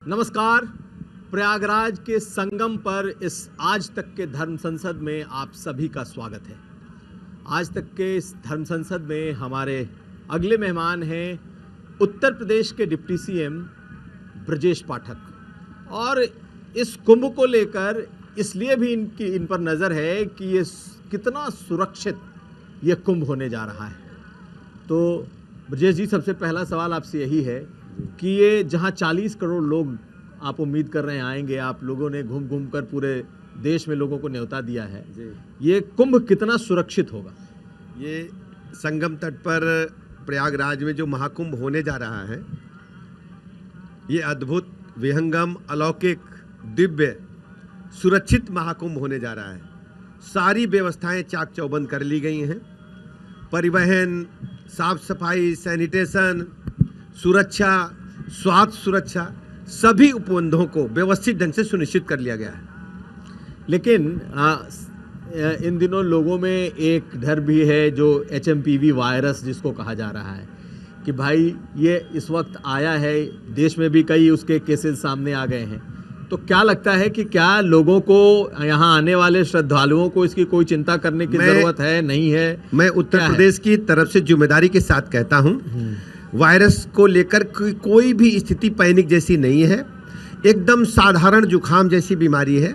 नमस्कार। प्रयागराज के संगम पर इस आज तक के धर्म संसद में आप सभी का स्वागत है। आज तक के इस धर्म संसद में हमारे अगले मेहमान हैं उत्तर प्रदेश के डिप्टी सीएम ब्रजेश पाठक। और इस कुंभ को लेकर इसलिए भी इन पर नज़र है कि ये कितना सुरक्षित ये कुंभ होने जा रहा है। तो ब्रजेश जी, सबसे पहला सवाल आपसे यही है कि ये जहाँ 40 करोड़ लोग आप उम्मीद कर रहे हैं आएंगे, आप लोगों ने घूम घूम कर पूरे देश में लोगों को न्योता दिया है, ये कुंभ कितना सुरक्षित होगा? ये संगम तट पर प्रयागराज में जो महाकुंभ होने जा रहा है, ये अद्भुत, विहंगम, अलौकिक, दिव्य, सुरक्षित महाकुंभ होने जा रहा है। सारी व्यवस्थाएं चाक चौबंद कर ली गई हैं। परिवहन, साफ सफाई, सैनिटेशन, सुरक्षा, स्वास्थ्य सुरक्षा, सभी उपबंधों को व्यवस्थित ढंग से सुनिश्चित कर लिया गया है। लेकिन इन दिनों लोगों में एक डर भी है, जो HMPV वायरस जिसको कहा जा रहा है कि भाई ये इस वक्त आया है, देश में भी कई उसके केसेस सामने आ गए हैं। तो क्या लगता है कि क्या लोगों को, यहाँ आने वाले श्रद्धालुओं को इसकी कोई चिंता करने की जरूरत है, नहीं है? मैं उत्तर प्रदेश की तरफ से जिम्मेदारी के साथ कहता हूँ, वायरस को लेकर कोई भी स्थिति पैनिक जैसी नहीं है। एकदम साधारण जुखाम जैसी बीमारी है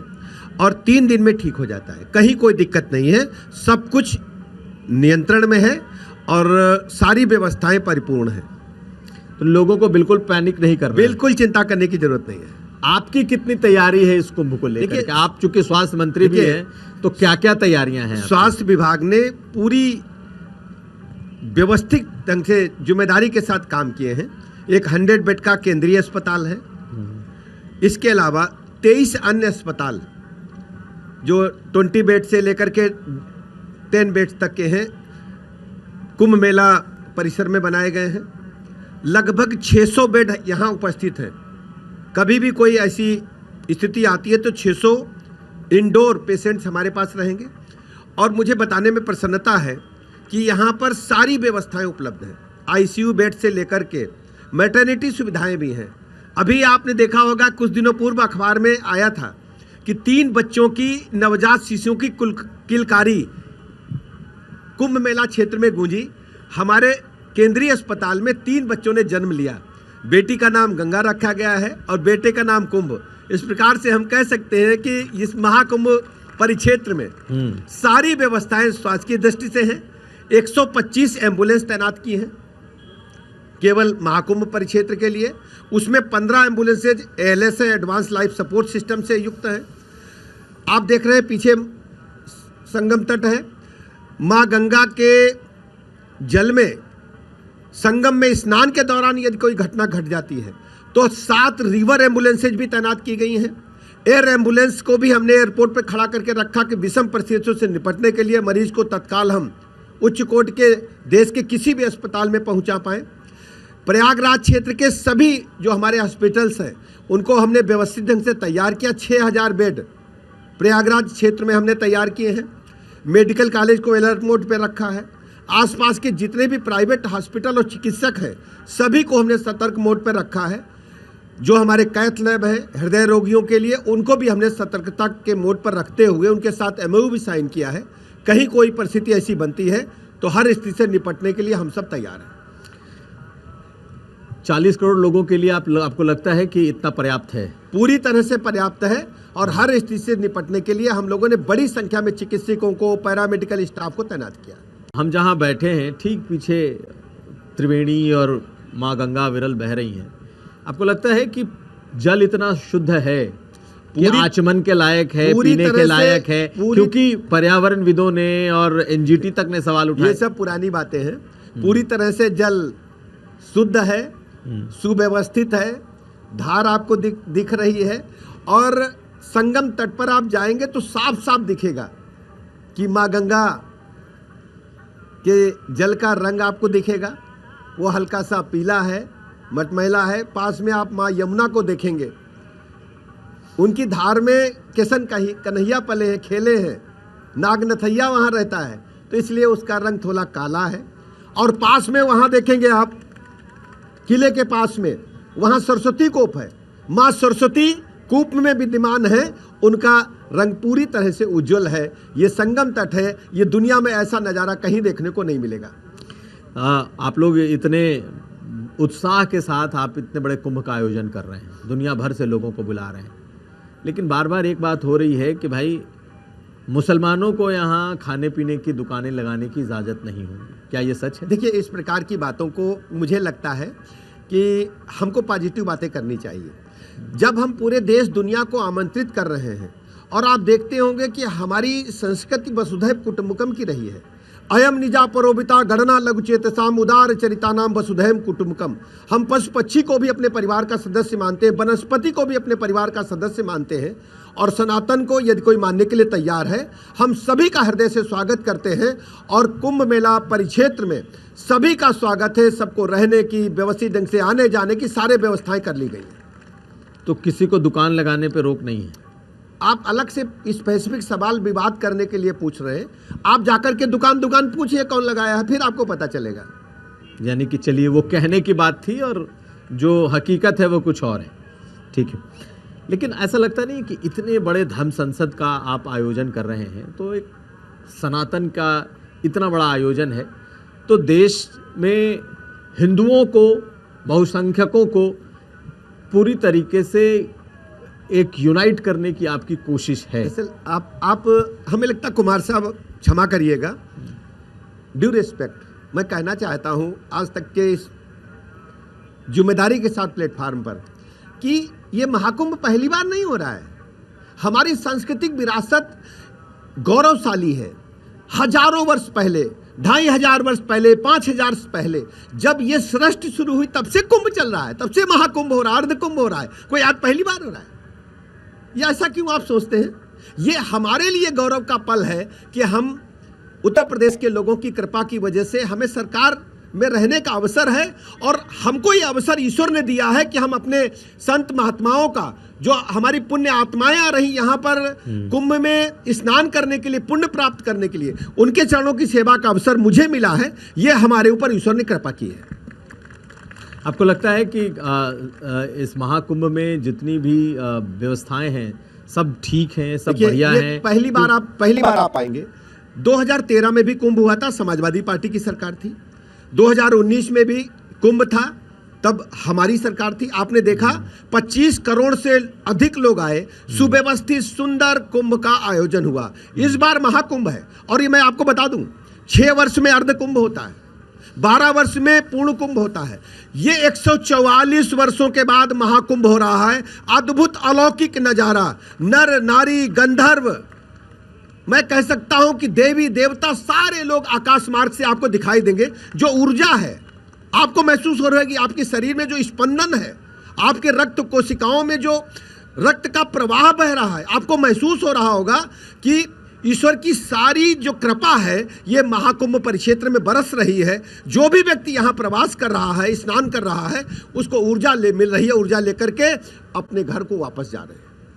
और 3 दिन में ठीक हो जाता है। कहीं कोई दिक्कत नहीं है, सब कुछ नियंत्रण में है और सारी व्यवस्थाएं परिपूर्ण हैं। तो लोगों को बिल्कुल पैनिक नहीं करना, बिल्कुल चिंता करने की जरूरत नहीं है। आपकी कितनी तैयारी है इस कुंभ को लेकर? आप चूंकि स्वास्थ्य मंत्री भी हैं, तो क्या क्या तैयारियां हैं? स्वास्थ्य विभाग ने पूरी व्यवस्थित ढंग से जिम्मेदारी के साथ काम किए हैं। एक 100 बेड का केंद्रीय अस्पताल है। इसके अलावा 23 अन्य अस्पताल जो 20 बेड से लेकर के 10 बेड तक के हैं, कुंभ मेला परिसर में बनाए गए हैं। लगभग 600 बेड यहाँ उपस्थित हैं। कभी भी कोई ऐसी स्थिति आती है तो 600 इंडोर पेशेंट्स हमारे पास रहेंगे। और मुझे बताने में प्रसन्नता है कि यहाँ पर सारी व्यवस्थाएं उपलब्ध हैं। ICU बेड से लेकर के मैटरनिटी सुविधाएं भी हैं। अभी आपने देखा होगा, कुछ दिनों पूर्व अखबार में आया था कि 3 बच्चों की, नवजात शिशुओं की किलकारी कुंभ मेला क्षेत्र में गूंजी। हमारे केंद्रीय अस्पताल में 3 बच्चों ने जन्म लिया। बेटी का नाम गंगा रखा गया है और बेटे का नाम कुंभ। इस प्रकार से हम कह सकते हैं कि इस महाकुंभ परिक्षेत्र में सारी व्यवस्थाएं स्वास्थ्य की दृष्टि से हैं। 125 एम्बुलेंस तैनात की हैं केवल महाकुंभ परिक्षेत्र के लिए। उसमें 15 ambulances ALS advance life support system से युक्त हैं। आप देख रहे हैं पीछे संगम तट है। माँ गंगा के जल में, संगम में स्नान के दौरान यदि कोई घटना घट जाती है तो 7 रिवर एम्बुलेंसेज भी तैनात की गई हैं। एयर एम्बुलेंस को भी हमने एयरपोर्ट पर खड़ा करके रखा कि विषम परिस्थितियों से निपटने के लिए मरीज को तत्काल हम उच्च कोटि के देश के किसी भी अस्पताल में पहुंचा पाएं। प्रयागराज क्षेत्र के सभी जो हमारे हॉस्पिटल्स हैं उनको हमने व्यवस्थित ढंग से तैयार किया। 6000 बेड प्रयागराज क्षेत्र में हमने तैयार किए हैं। मेडिकल कॉलेज को अलर्ट मोड पर रखा है। आसपास के जितने भी प्राइवेट हॉस्पिटल और चिकित्सक हैं सभी को हमने सतर्क मोड पर रखा है। जो हमारे कैथ लैब है हृदय रोगियों के लिए, उनको भी हमने सतर्कता के मोड पर रखते हुए उनके साथ MOU भी साइन किया है। कहीं कोई परिस्थिति ऐसी बनती है तो हर स्थिति से निपटने के लिए हम सब तैयार हैं। 40 करोड़ लोगों के लिए आपको लगता है कि इतना पर्याप्त है? पूरी तरह से पर्याप्त है। और हर स्थिति से निपटने के लिए हम लोगों ने बड़ी संख्या में चिकित्सकों को, पैरामेडिकल स्टाफ को तैनात किया। हम जहाँ बैठे हैं ठीक पीछे त्रिवेणी और माँ गंगा विरल बह रही हैं। आपको लगता है कि जल इतना शुद्ध है कि आचमन के लायक है, पीने के लायक है? क्योंकि पर्यावरण विदों ने और NGT तक ने सवाल उठाए। ये सब पुरानी बातें हैं। पूरी तरह से जल शुद्ध है, सुव्यवस्थित है। धार आपको दिख रही है और संगम तट पर आप जाएंगे तो साफ साफ दिखेगा कि माँ गंगा के जल का रंग आपको दिखेगा। वो हल्का सा पीला है, मटमैला है। पास में आप माँ यमुना को देखेंगे, उनकी धार में किशन कन्हैया पले हैं, खेले हैं। नागनथैया वहाँ रहता है तो इसलिए उसका रंग थोड़ा काला है। और पास में वहाँ देखेंगे आप, किले के पास में वहाँ सरस्वती कोप है। माँ सरस्वती कूप में विद्यमान है, उनका रंग पूरी तरह से उज्जवल है। ये संगम तट है, ये दुनिया में ऐसा नज़ारा कहीं देखने को नहीं मिलेगा। आप लोग इतने उत्साह के साथ आप इतने बड़े कुंभ का आयोजन कर रहे हैं, दुनिया भर से लोगों को बुला रहे हैं, लेकिन बार बार एक बात हो रही है कि भाई मुसलमानों को यहाँ खाने पीने की दुकानें लगाने की इजाज़त नहीं होगी। क्या ये सच है? देखिए, इस प्रकार की बातों को मुझे लगता है कि हमको पॉजिटिव बातें करनी चाहिए। जब हम पूरे देश दुनिया को आमंत्रित कर रहे हैं, और आप देखते होंगे कि हमारी संस्कृति वसुधैव कुटुम्बकम की रही है। अयम निजा परोबिता गणना लघुचेतसाम उदार चरितानाम वसुधैव कुटुम्बकम। हम पशु पक्षी को भी अपने परिवार का सदस्य मानते हैं, वनस्पति को भी अपने परिवार का सदस्य मानते हैं, और सनातन को यदि कोई मानने के लिए तैयार है, हम सभी का हृदय से स्वागत करते हैं। और कुंभ मेला परिक्षेत्र में सभी का स्वागत है, सबको रहने की, व्यवस्थित ढंग से आने जाने की सारे व्यवस्थाएं कर ली गई हैं। तो किसी को दुकान लगाने पे रोक नहीं है? आप अलग से स्पेसिफिक सवाल विवाद करने के लिए पूछ रहे हैं। आप जाकर के दुकान पूछिए कौन लगाया है, फिर आपको पता चलेगा। यानी कि चलिए, वो कहने की बात थी और जो हकीकत है वो कुछ और है। ठीक है, लेकिन ऐसा लगता नहीं कि इतने बड़े धर्म संसद का आप आयोजन कर रहे हैं, तो एक सनातन का इतना बड़ा आयोजन है, तो देश में हिंदुओं को, बहुसंख्यकों को पूरी तरीके से एक यूनाइट करने की आपकी कोशिश है। आप हमें लगता, कुमार साहब क्षमा करिएगा, ड्यू रिस्पेक्ट, मैं कहना चाहता हूं आज तक के इस जिम्मेदारी के साथ प्लेटफार्म पर कि ये महाकुंभ पहली बार नहीं हो रहा है। हमारी सांस्कृतिक विरासत गौरवशाली है। हजारों वर्ष पहले, 2500 वर्ष पहले, 5000 वर्ष पहले जब ये सृष्टि शुरू हुई, तब से कुंभ चल रहा है, तब से महाकुंभ हो रहा है, अर्ध कुंभ हो रहा है। कोई आज पहली बार हो रहा है? या ऐसा क्यों आप सोचते हैं? ये हमारे लिए गौरव का पल है कि हम उत्तर प्रदेश के लोगों की कृपा की वजह से हमें सरकार में रहने का अवसर है, और हमको ये अवसर ईश्वर ने दिया है कि हम अपने संत महात्माओं का, जो हमारी पुण्य आत्माएं आ रही यहाँ पर कुंभ में स्नान करने के लिए, पुण्य प्राप्त करने के लिए, उनके चरणों की सेवा का अवसर मुझे मिला है। ये हमारे ऊपर ईश्वर ने कृपा की है। आपको लगता है कि इस महाकुंभ में जितनी भी व्यवस्थाएं हैं सब ठीक हैं, सब बढ़िया हैं? पहली बार आप पाएंगे। 2013 में भी कुंभ हुआ था, समाजवादी पार्टी की सरकार थी। 2019 में भी कुंभ था, तब हमारी सरकार थी। आपने देखा 25 करोड़ से अधिक लोग आए, सुव्यवस्थित सुंदर कुंभ का आयोजन हुआ। इस बार महाकुंभ है, और ये मैं आपको बता दूं, 6 वर्ष में अर्ध कुंभ होता है, 12 वर्ष में पूर्ण कुंभ होता है। ये 144 वर्षों के बाद महाकुंभ हो रहा है। अद्भुत अलौकिक नजारा, नर नारी गंधर्व, मैं कह सकता हूं कि देवी देवता सारे लोग आकाश मार्ग से आपको दिखाई देंगे। जो ऊर्जा है आपको महसूस हो रहा है कि आपके शरीर में जो स्पंदन है, आपके रक्त कोशिकाओं में जो रक्त का प्रवाह बह रहा है, आपको महसूस हो रहा होगा कि ईश्वर की सारी जो कृपा है ये महाकुंभ परिक्षेत्र में बरस रही है। जो भी व्यक्ति यहाँ प्रवास कर रहा है, स्नान कर रहा है, उसको ऊर्जा मिल रही है, ऊर्जा लेकर के अपने घर को वापस जा रहे हैं।